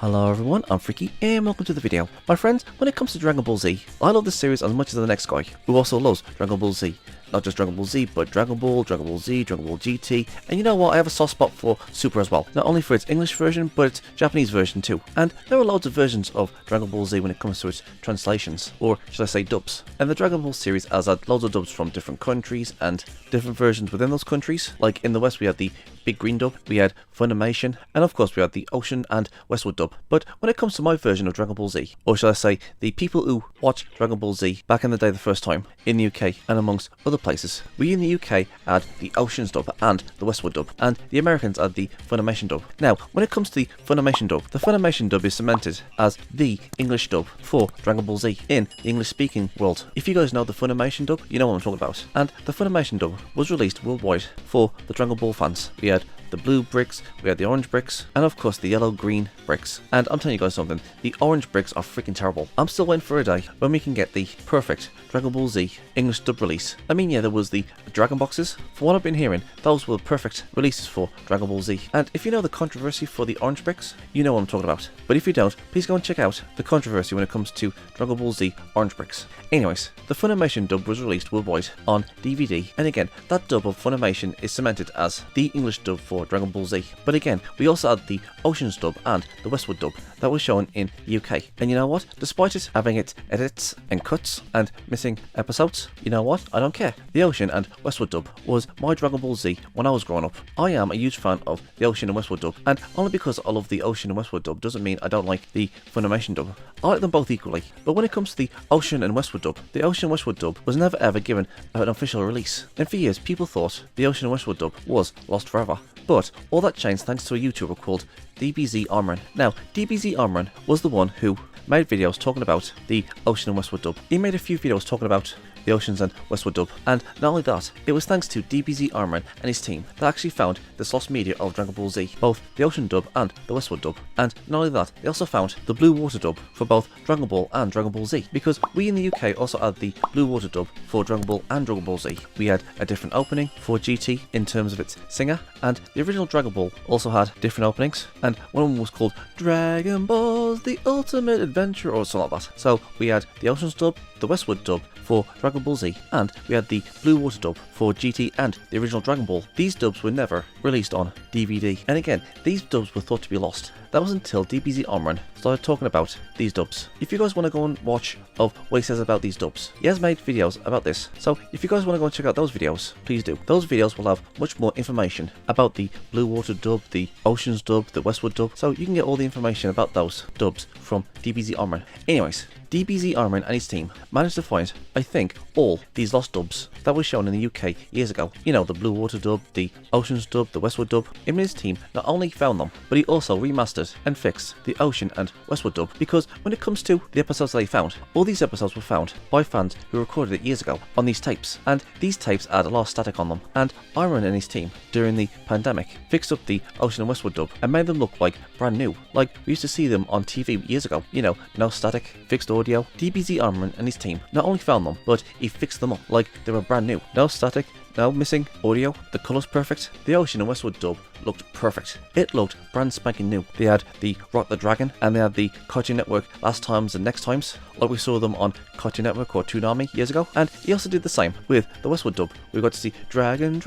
Hello everyone, I'm Freaky and welcome to the video. My friends, when it comes to Dragon Ball Z, I love this series as much as the next guy, who also loves Dragon Ball Z. Not just Dragon Ball Z, but Dragon Ball Z, Dragon Ball GT, and you know what, I have a soft spot for Super as well. Not only for its English version, but its Japanese version too. And there are loads of versions of Dragon Ball Z when it comes to its translations, or should I say dubs. And the Dragon Ball series has had loads of dubs from different countries and different versions within those countries. Like in the West we had the Big Green dub, we had Funimation, and of course we had the Ocean and Westwood dub. But when it comes to my version of Dragon Ball Z, or should I say the people who watched Dragon Ball Z back in the day the first time in the UK and amongst other places, we in the UK had the Ocean's dub and the Westwood dub, and the Americans had the Funimation dub. Now, when it comes to the Funimation dub is cemented as the English dub for Dragon Ball Z in the English speaking world. If you guys know the Funimation dub, you know what I'm talking about. And the Funimation dub was released worldwide for the Dragon Ball fans. We had the blue bricks, we had the orange bricks, and of course the yellow-green bricks. And I'm telling you guys something, the orange bricks are freaking terrible. I'm still waiting for a day when we can get the perfect Dragon Ball Z English dub release. I mean, yeah, there was the Dragon boxes. For what I've been hearing, those were perfect releases for Dragon Ball Z. And if you know the controversy for the orange bricks, you know what I'm talking about. But if you don't, please go and check out the controversy when it comes to Dragon Ball Z orange bricks. Anyways, the Funimation dub was released worldwide on DVD, and again, that dub of Funimation is cemented as the English dub for Dragon Ball Z. But again, we also had the Ocean's dub and the Westwood dub that was shown in UK. And you know what? Despite it having its edits and cuts and missing episodes, you know what? I don't care. The Ocean and Westwood dub was my Dragon Ball Z when I was growing up. I am a huge fan of the Ocean and Westwood dub, and only because I love the Ocean and Westwood dub doesn't mean I don't like the Funimation dub. I like them both equally. But when it comes to the Ocean and Westwood dub, the Ocean and Westwood dub was never ever given an official release. And for years, people thought the Ocean and Westwood dub was lost forever. But all that changed thanks to a YouTuber called DBZ Armorin. Now, DBZ Armorin was the one who made videos talking about the Ocean and Westwood dub. He made a few videos talking about the Oceans and Westwood dub, and not only that, it was thanks to DBZ Armorin and his team that actually found this lost media of Dragon Ball Z, both the Ocean dub and the Westwood dub. And not only that, they also found the Blue Water dub for both Dragon Ball and Dragon Ball Z, because we in the UK also had the Blue Water dub for Dragon Ball and Dragon Ball Z. We had a different opening for GT in terms of its singer, and the original Dragon Ball also had different openings, and one of them was called Dragon Balls The Ultimate Adventure or something like that. So we had the Ocean's dub, the Westwood dub for Dragon Ball Z, and we had the Blue Water dub for GT and the original Dragon Ball. These dubs were never released on DVD, and again, these dubs were thought to be lost. That was until DBZ Armorin started talking about these dubs. If you guys want to go and watch of what he says about these dubs, he has made videos about this. So if you guys want to go and check out those videos, please do. Those videos will have much more information about the Blue Water dub, the Oceans dub, the Westwood dub, so you can get all the information about those dubs from DBZ Armorin. Anyways, DBZ Armorin and his team managed to find, I think, all these lost dubs that were shown in the UK years ago. You know, the Blue Water dub, the Oceans dub, the Westwood dub. Him and his team not only found them, but he also remastered and fixed the Ocean and Westwood dub, because when it comes to the episodes that he found, all these episodes were found by fans who recorded it years ago on these tapes, and these tapes had a lot of static on them, and Armorin and his team, during the pandemic, fixed up the Ocean and Westwood dub and made them look like brand new, like we used to see them on TV years ago. You know, no static, fixed audio. DBZ Armorin and his team not only found them, but he fixed them up like they were brand new. No static, no missing audio, the colours perfect. The Ocean and Westwood dub looked perfect. It looked brand spanking new. They had the Rock the Dragon, and they had the Cartoon Network Last Times and Next Times, like we saw them on Cartoon Network or Toonami years ago. And he also did the same with the Westwood dub. We got to see Dragon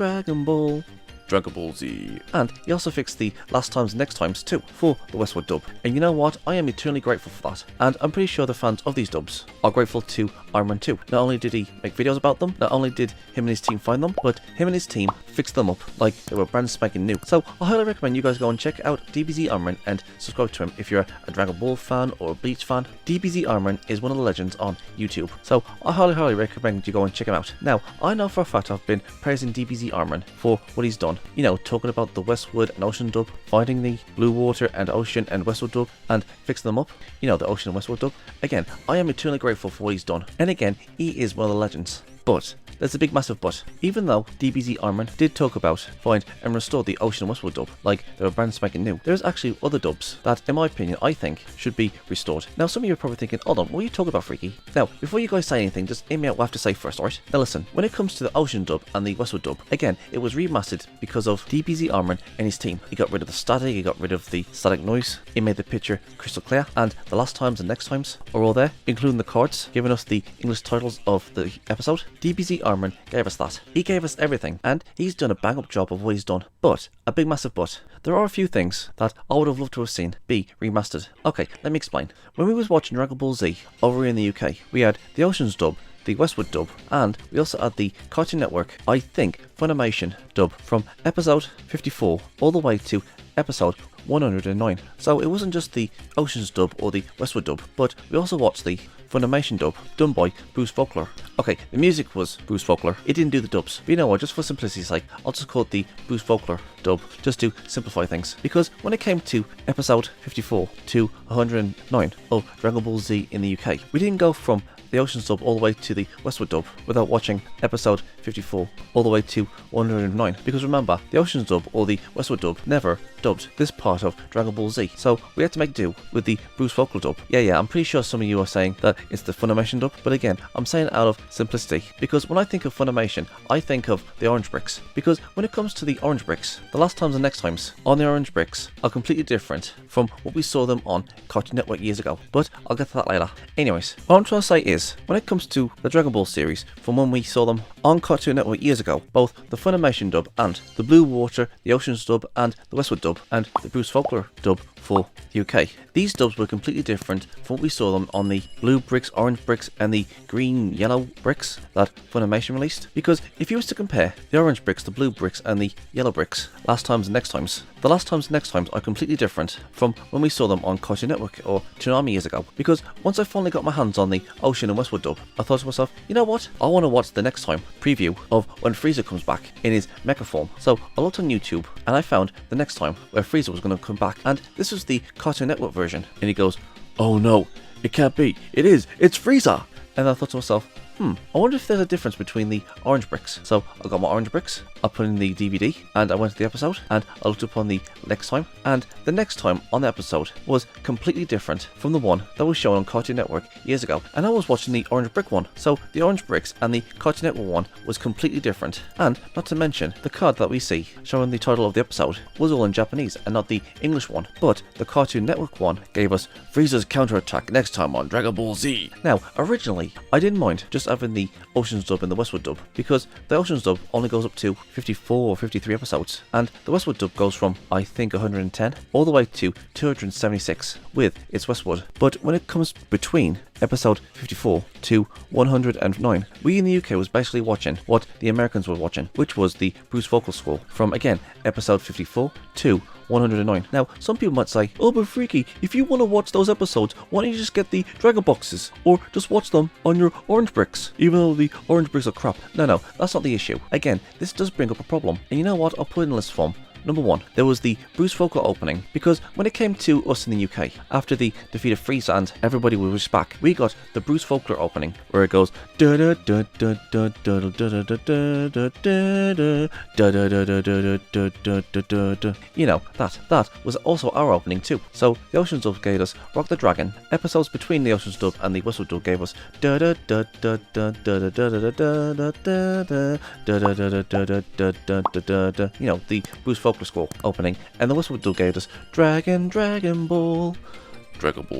Ball, Dragon Ball Z, and he also fixed the Last Times and Next Times too for the Westwood dub. And you know what? I am eternally grateful for that, and I'm pretty sure the fans of these dubs are grateful to Armorin too. Not only did he make videos about them, not only did him and his team find them, but him and his team fixed them up like they were brand spanking new. So I highly recommend you guys go and check out DBZ Armorin and subscribe to him if you're a Dragon Ball fan or a Bleach fan. DBZ Armorin is one of the legends on YouTube, so I highly recommend you go and check him out. Now, I know for a fact I've been praising DBZ Armorin for what he's done. You know, talking about the Westwood and Ocean dub, finding the Blue Water and Ocean and Westwood dub and fixing them up. You know, the Ocean and Westwood dub. Again, I am eternally grateful for what he's done. And again, he is one of the legends. But there's a big massive but. Even though DBZ Ironman did talk about, find and restore the Ocean and Westwood dub like they were brand spanking new, there's actually other dubs that, in my opinion, I think should be restored. Now, some of you are probably thinking, hold on, what are you talking about, Freaky? Now, before you guys say anything, just hear me out what I have to say first, alright? Now listen, when it comes to the Ocean dub and the Westwood dub, again, it was remastered because of DBZ Ironman and his team. He got rid of the static, he got rid of the static noise, he made the picture crystal clear, and the last times and next times are all there, including the cards, giving us the English titles of the episode. DBZ Ironman gave us that. He gave us everything, and he's done a bang up job of what he's done. But, a big massive but, there are a few things that I would have loved to have seen be remastered. Okay, let me explain. When we was watching Dragon Ball Z over in the UK, we had the Oceans dub, the Westwood dub, and we also had the Cartoon Network, I think, Funimation dub from episode 54 all the way to episode 109. So it wasn't just the Oceans dub or the Westwood dub, but we also watched the Funimation dub done by Bruce Folkler. Okay, the music was Bruce Folkler. It didn't do the dubs. But you know what, just for simplicity's sake, I'll just call it the Bruce Folkler dub, just to simplify things. Because when it came to episode 54 to 109 of Dragon Ball Z in the UK, we didn't go from the Oceans dub all the way to the Westwood dub without watching episode 54 all the way to 109, because remember, the Oceans dub or the Westwood dub never dubbed this part of Dragon Ball Z, so we had to make do with the Bruce Folkler dub. Yeah, I'm pretty sure some of you are saying that it's the Funimation dub, but again, I'm saying it out of simplicity, because when I think of Funimation, I think of the orange bricks, because when it comes to the orange bricks, the last times and next times on the orange bricks are completely different from what we saw them on Cartoon Network years ago, but I'll get to that later. Anyways, what I'm trying to say is, when it comes to the Dragon Ball series, from when we saw them on Cartoon Network years ago, both the Funimation dub and the Blue Water, the Oceans dub and the Westwood dub and the Bruce Folkler dub for the UK. These dubs were completely different from what we saw them on the blue bricks, orange bricks and the green yellow bricks that Funimation released, because if you was to compare the orange bricks, the blue bricks and the yellow bricks last times and next times, the last times and next times are completely different from when we saw them on Cartoon Network or Toonami years ago, because once I finally got my hands on the Ocean and Westwood dub, I thought to myself, you know what, I want to watch the next time preview of when Frieza comes back in his mecha form. So I looked on YouTube and I found the next time where Frieza was going to come back, and this was the Cartoon Network version, and he goes, oh no, it can't be, it's Frieza. And I thought to myself, I wonder if there's a difference between the orange bricks. So I got my orange bricks, I put in the DVD, and I went to the episode, and I looked upon the next time, and the next time on the episode was completely different from the one that was shown on Cartoon Network years ago. And I was watching the orange brick one, so the orange bricks and the Cartoon Network one was completely different. And not to mention, the card that we see showing the title of the episode was all in Japanese and not the English one, but the Cartoon Network one gave us Frieza's counterattack next time on Dragon Ball Z. Now, originally, I didn't mind just having the Oceans dub and the Westwood dub, because the Oceans dub only goes up to 54 or 53 episodes, and the Westwood dub goes from, I think, 110 all the way to 276 with its Westwood. But when it comes between episode 54 to 109, we in the UK was basically watching what the Americans were watching, which was the Bruce Folkler School from, again, episode 54 to 109. Now, some people might say, oh, but Freaky, if you want to watch those episodes, why don't you just get the Dragon boxes, or just watch them on your orange bricks, even though the orange bricks are crap? No, that's not the issue. Again, this does bring up a problem, and you know what, I'll put it in list form. Number one, there was the Bruce Folkler opening, because when it came to us in the UK, after the defeat of Frieza and everybody was back, we got the Bruce Folkler opening, where it goes da da da da da da da da da da da da da. You know, that was also our opening too. So the Oceans dub gave us Rock the Dragon. Episodes between the Oceans dub and the Westwood dub gave us da da da da da da da da da da da da da. You know, the Bruce Folkler School opening, and the Westwood dub gave us Dragon Ball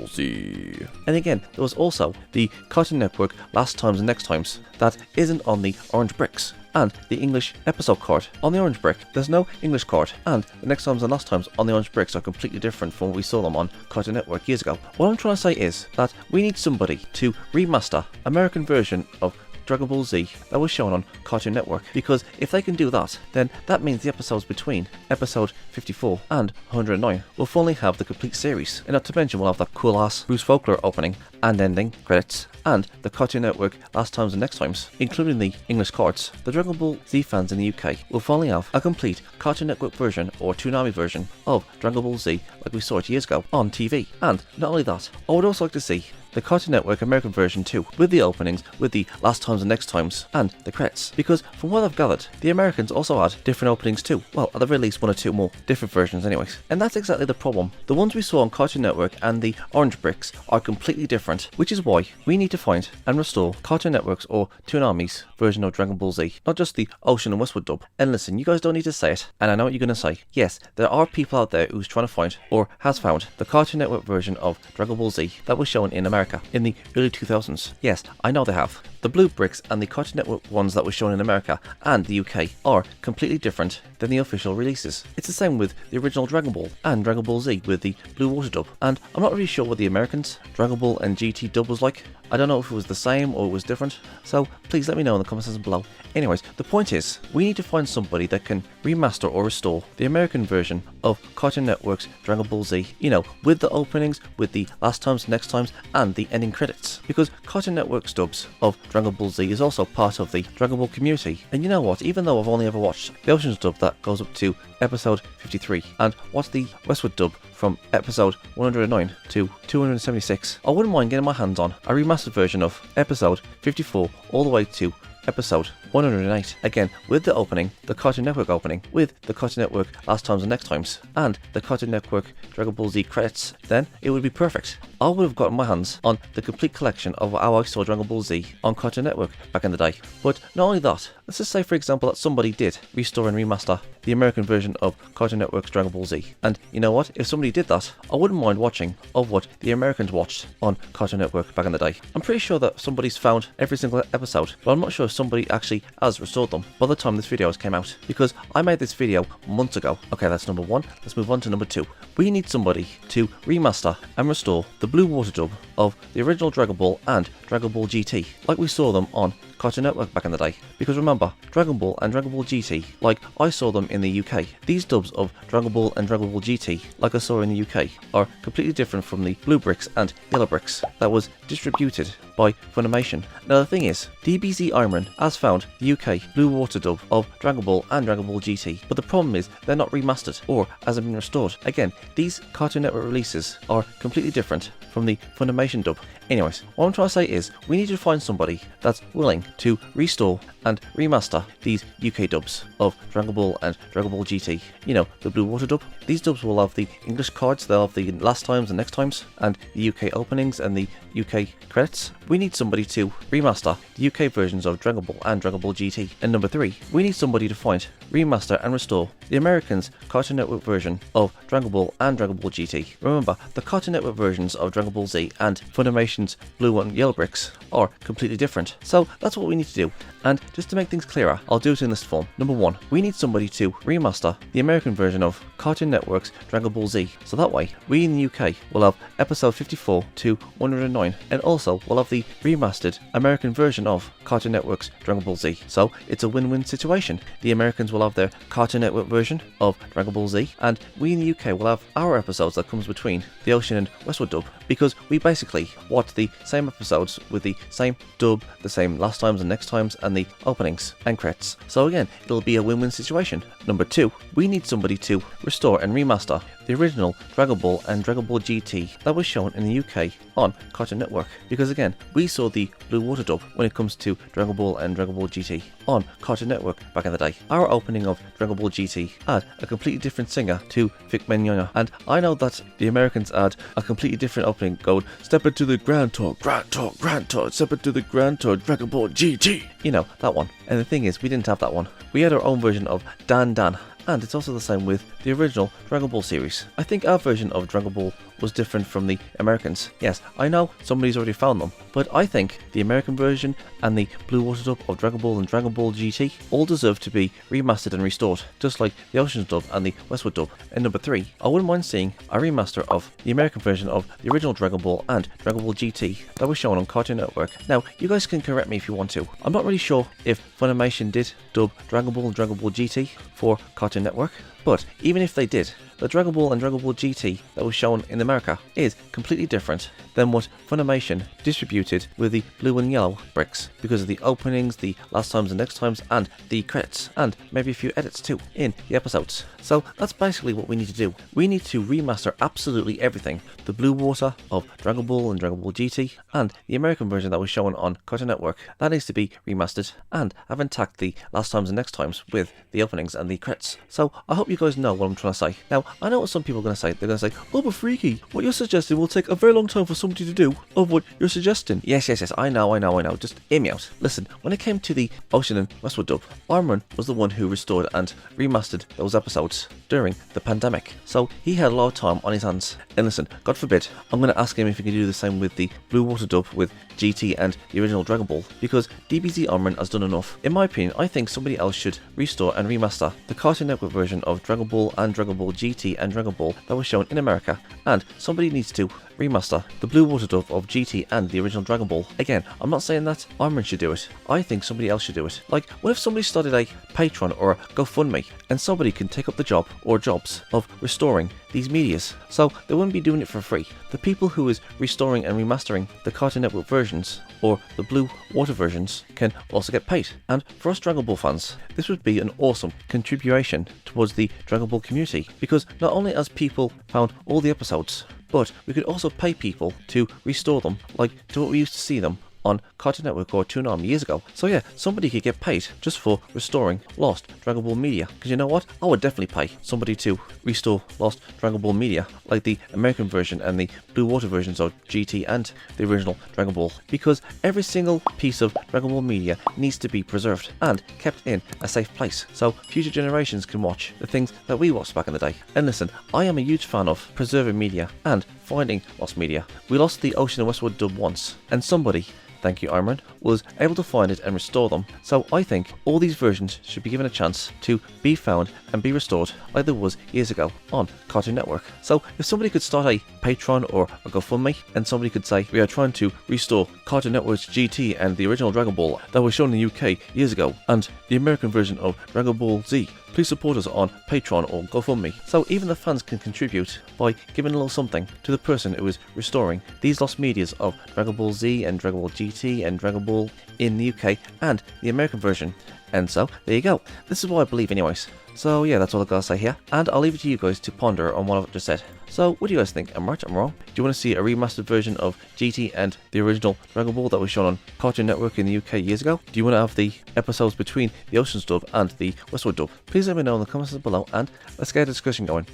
Z. And again, there was also the Cartoon Network Last Times and Next Times that isn't on the orange bricks, and the English episode card on the orange brick. There's no English card, and the next times and last times on the orange bricks are completely different from what we saw them on Cartoon Network years ago. What I'm trying to say is that we need somebody to remaster American version of Dragon Ball Z that was shown on Cartoon Network, because if they can do that, then that means the episodes between episode 54 and 109 will finally have the complete series, and not to mention we'll have that cool ass Bruce Folkler opening and ending credits, and the Cartoon Network Last Times and Next Times, including the English cards. The Dragon Ball Z fans in the UK will finally have a complete Cartoon Network version or Toonami version of Dragon Ball Z like we saw it years ago on TV. And not only that, I would also like to see the Cartoon Network American version too, with the openings, with the last times and next times, and the credits. Because from what I've gathered, the Americans also had different openings too. Well, at the very least 1 or 2 more different versions anyways. And that's exactly the problem. The ones we saw on Cartoon Network and the Orange Bricks are completely different, which is why we need to find and restore Cartoon Network's or Toonami's version of Dragon Ball Z, not just the Ocean and Westwood dub. And listen, you guys don't need to say it, and I know what you're going to say. Yes, there are people out there who's trying to find, or has found, the Cartoon Network version of Dragon Ball Z that was shown in America in the early 2000s. Yes, I know they have. The blue bricks and the Cartoon Network ones that were shown in America and the UK are completely different than the official releases. It's the same with the original Dragon Ball and Dragon Ball Z with the Blue Water dub, and I'm not really sure what the Americans' Dragon Ball and GT dub was like. I don't know if it was the same or it was different, so please let me know in the comment section below. Anyways, the point is, we need to find somebody that can remaster or restore the American version of Cartoon Network's Dragon Ball Z, you know, with the openings, with the last times, next times, and the ending credits. Because Cartoon Network's dubs of Dragon Ball Z is also part of the Dragon Ball community. And you know what, even though I've only ever watched the Ocean's dub that goes up to episode 53, and watched the Westwood dub from episode 109 to 276, I wouldn't mind getting my hands on a remastered version of episode 54 all the way to episode 108, again with the opening, the Cartoon Network opening, with the Cartoon Network last times and next times, and the Cartoon Network Dragon Ball Z credits. Then it would be perfect. I would have gotten my hands on the complete collection of how I saw Dragon Ball Z on Cartoon Network back in the day. But not only that, let's just say for example that somebody did restore and remaster the American version of Cartoon Network's Dragon Ball Z. And you know what, if somebody did that, I wouldn't mind watching of what the Americans watched on Cartoon Network back in the day. I'm pretty sure that somebody's found every single episode, but I'm not sure if somebody actually has restored them by the time this video came out, because I made this video months ago. Okay, that's number 1. Let's move on to number 2. We need somebody to remaster and restore the Blue Water dub of the original Dragon Ball and Dragon Ball GT, like we saw them on Cartoon Network back in the day. Because remember, Dragon Ball and Dragon Ball GT, like I saw them in the UK, these dubs of Dragon Ball and Dragon Ball GT, like I saw in the UK, are completely different from the blue bricks and yellow bricks that was distributed by Funimation. Now the thing is, DBZ Iron has found the UK Blue Water dub of Dragon Ball and Dragon Ball GT, but the problem is they're not remastered or hasn't been restored. Again, these Cartoon Network releases are completely different from the Funimation dub. Anyways, what I'm trying to say is, we need to find somebody that's willing to restore and remaster these UK dubs of Dragon Ball and Dragon Ball GT. You know, the Blue Water dub. These dubs will have the English cards, they'll have the last times and next times, and the UK openings and the UK credits. We need somebody to remaster the UK versions of Dragon Ball and Dragon Ball GT. And number 3, we need somebody to find, remaster and restore the Americans' Cartoon Network version of Dragon Ball and Dragon Ball GT. Remember, the Cartoon Network versions of Dragon Ball Z and Funimation's Blue and Yellow bricks are completely different. So that's what we need to do. And just to make things clearer, I'll do it in this form. Number 1, we need somebody to remaster the American version of Cartoon Network's Dragon Ball Z. So that way, we in the UK will have episode 54 to 109, and also we'll have the remastered American version of Cartoon Network's Dragon Ball Z. So it's a win-win situation. The Americans will have their Cartoon Network version of Dragon Ball Z, and we in the UK will have our episodes that comes between the Ocean and Westwood dub, because we basically watch the same episodes with the same dub, the same last times and next times, and the openings and credits. So again, it'll be a win-win situation. Number 2, we need somebody to restore and remaster the original Dragon Ball and Dragon Ball GT that was shown in the UK on Cartoon Network, because again, we saw the Blue Water dub when it comes to Dragon Ball and Dragon Ball GT on Cartoon Network back in the day. Our opening of Dragon Ball GT had a completely different singer to Vic Mignogna, and I know that the Americans had a completely different opening going, step into the Grand Tour, Grand Tour, Grand Tour, step into the Grand Tour, Dragon Ball GT. You know, that one. And the thing is, we didn't have that one. We had our own version of Dan Dan, and it's also the same with the original Dragon Ball series. I think our version of Dragon Ball was different from the Americans. Yes, I know somebody's already found them, but I think the American version and the Blue Water dub of Dragon Ball and Dragon Ball GT all deserve to be remastered and restored, just like the Ocean's dub and the Westwood dub. And number 3, I wouldn't mind seeing a remaster of the American version of the original Dragon Ball and Dragon Ball GT that was shown on Cartoon Network. Now, you guys can correct me if you want to. I'm not really sure if Funimation did dub Dragon Ball and Dragon Ball GT for Cartoon Network, but even if they did, the Dragon Ball and Dragon Ball GT that was shown in America is completely different than what Funimation distributed distributed with the blue and yellow bricks because of the openings, the last times and next times, and the credits, and maybe a few edits too in the episodes. So that's basically what we need to do. We need to remaster absolutely everything. The blue water of Dragon Ball and Dragon Ball GT, and the American version that was shown on Cartoon Network, that needs to be remastered, and have intact the last times and next times with the openings and the credits. So I hope you guys know what I'm trying to say. Now, I know what some people are going to say. They're going to say, oh, but Freaky, what you're suggesting will take a very long time for somebody to do of what you're suggesting. Yes, I know. Just hear me out. Listen, when it came to the Ocean and Westwood dub, Armin was the one who restored and remastered those episodes during the pandemic. So he had a lot of time on his hands. And listen, God forbid, I'm going to ask him if he can do the same with the Blue Water dub with GT and the original Dragon Ball, because DBZ Armin has done enough. In my opinion, I think somebody else should restore and remaster the Cartoon Network version of Dragon Ball and Dragon Ball GT and Dragon Ball that was shown in America, and somebody needs to remaster the Blue Water dub of GT and the original Dragon Ball. Again, I'm not saying that Armin should do it. I think somebody else should do it. Like, what if somebody started a Patreon or a GoFundMe and somebody can take up the job or jobs of restoring these medias, so they wouldn't be doing it for free. The people who is restoring and remastering the Cartoon Network versions or the Blue Water versions can also get paid. And for us Dragon Ball fans, this would be an awesome contribution towards the Dragon Ball community, because not only has people found all the episodes, but we could also pay people to restore them, like to what we used to see them on Cartoon Network or Toonami years ago. So yeah, somebody could get paid just for restoring lost Dragon Ball media. Because you know what? I would definitely pay somebody to restore lost Dragon Ball media, like the American version and the Blue Water versions of GT and the original Dragon Ball. Because every single piece of Dragon Ball media needs to be preserved and kept in a safe place, so future generations can watch the things that we watched back in the day. And listen, I am a huge fan of preserving media and finding lost media. We lost the Ocean and Westwood dub once, and somebody, thank you Armin, was able to find it and restore them. So I think all these versions should be given a chance to be found and be restored like there was years ago on Cartoon Network. So if somebody could start a Patreon or a GoFundMe, and somebody could say, we are trying to restore Cartoon Network's GT and the original Dragon Ball that was shown in the UK years ago, and the American version of Dragon Ball Z, please support us on Patreon or GoFundMe. So even the fans can contribute by giving a little something to the person who is restoring these lost medias of Dragon Ball Z and Dragon Ball GT and Dragon Ball in the UK and the American version. And so, there you go. This is what I believe anyways. So yeah, that's all I gotta say here, and I'll leave it to you guys to ponder on what I've just said. So what do you guys think? I'm right, I'm wrong? Do you want to see a remastered version of GT and the original Dragon Ball that was shown on Cartoon Network in the UK years ago? Do you want to have the episodes between the Oceans dub and the Westwood dub? Please let me know in the comments below, and let's get a discussion going.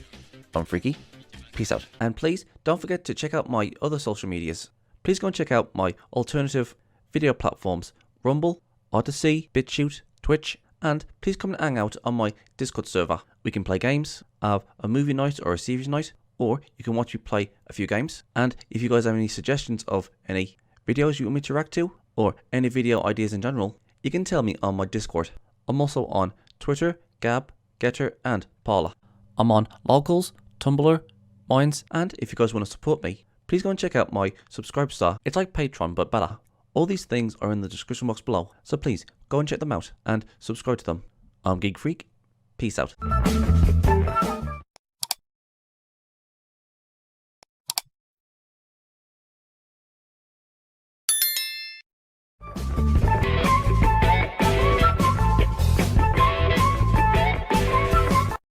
I'm Freaky. Peace out. And please don't forget to check out my other social medias. Please go and check out my alternative video platforms: Rumble, Odyssey, BitChute, Twitch, and please come and hang out on my Discord server. We can play games, have a movie night or a series night, or you can watch me play a few games. And if you guys have any suggestions of any videos you want me to react to, or any video ideas in general, you can tell me on my Discord. I'm also on Twitter, Gab, Getter, and Paula. I'm on Locals, Tumblr, Minds, and if you guys want to support me, please go and check out my Subscribestar. It's like Patreon, but better. All these things are in the description box below, so please go and check them out and subscribe to them. I'm Geek Freak. Peace out.